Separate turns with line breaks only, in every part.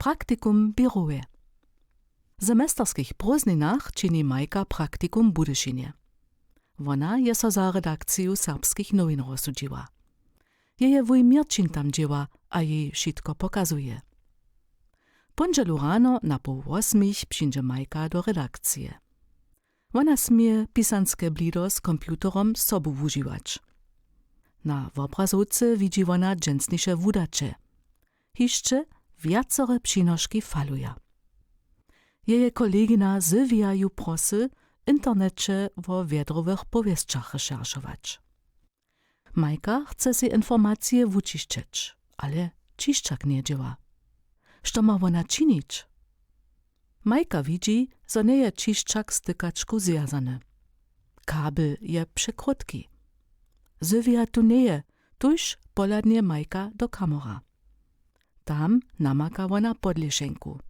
Praktikum běruje. W semesterskich prózdninach čini Majka praktikum w Budyszynie. Wona je so za redakciju serbskich nowin rozsudziła. Jeje wuj Mirčin tam dzieła, a jej wszystko pokazuje. Poniedzielu rano na 7:30 przyjdzie Majka do redakcji. Wona smie pisanske blido z komputerom sobu wużywać. Na obrazowce widzi wona dżęsnisze wudacze. Hiszcze wiacore przynoszki faluja. Jeje kolegina Sylwia ju prosy w internecie o wiadrowych powiestkach recherchować. Majka chce si informacje wučišćeć, ale čišćak nie dzieła. Što ma wona činić? Majka widzi, że nie je čišćak stykaczku związany. Kabel je przekrótki. Sylwia tu nie je, tuż poladnie Majka do kamera. Tam namaka wona podlieszenku.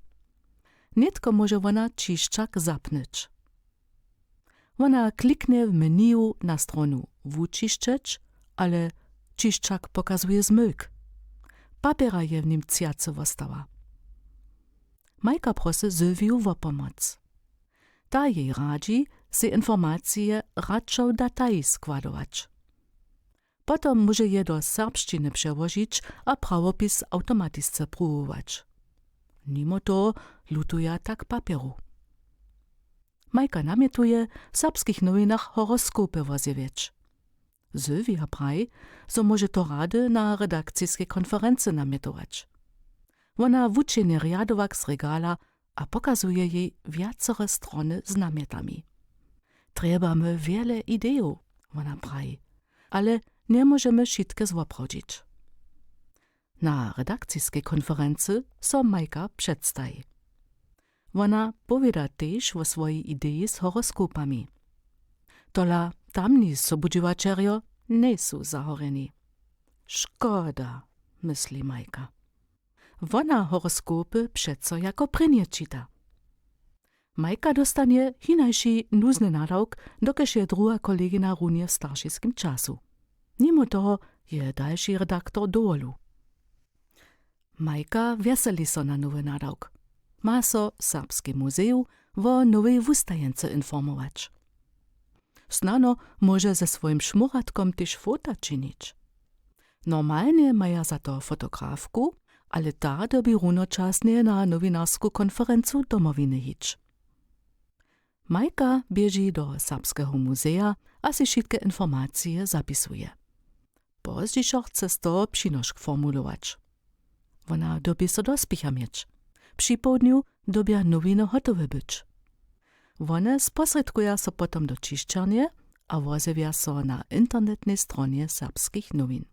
Nitko może wona čišćak zapnyć. Wona kliknie w menu na stronu wučišćeć, ale čišćak pokazuje zmyk. Papiera je w nim cjace wostała. Majka prosy Sylwiu o pomoc. Ta jej radzi si informacje radšo datai składować. Potom może je do serbszczyny przełożyć, a prawopis automatisce próbować. Mimo to lutuje tak papieru. Majka namietuje w serbskich nowinach horoskopy woziewieć. Sylwia praj, so może to rady na redakcyjskiej konferencji namietować. Wona wuczynie riadowak z regala, a pokazuje jej wiacore strony z namietami. Trebamy wiele ideów, wona praj, ale nie możemy wszystkie złoprodzić. Na redakcyjskiej konferencji so Majka przedstawi. Wona powiada też o swojej idei z horoskopami. Tola tamni sobudziwačerjo nie są zahoreni. Szkoda, myśli Majka. Wona horoskopy przeco jako prynie czyta. Majka dostanie hinajszy nuzny nadawk, dokeż je druga kolegina runie w starszyskim czasu. Mimo toho je dalszy redaktor dowolu. Majka weseli so na nowy nadawk. Ma so Serbskie muzeum o nowej wustajence informować. Snano może ze swoim szmuratkom też fota czynić. Normalnie maja za to fotografku, ale ta dobi runočasnie na nowinarsku konferencu domowiny hić. Majka bieži do Serbskiego muzea, a si wszystkie informacje zapisuje. Pozdzišo chce z toho przynoszk formulować. Wona dobi so dospicha mieć. Przy południu dobia nowiny hotowe być. One sposredkuja so potom do čišćarnie a wozewia so na internetnej stronie serbskich nowin.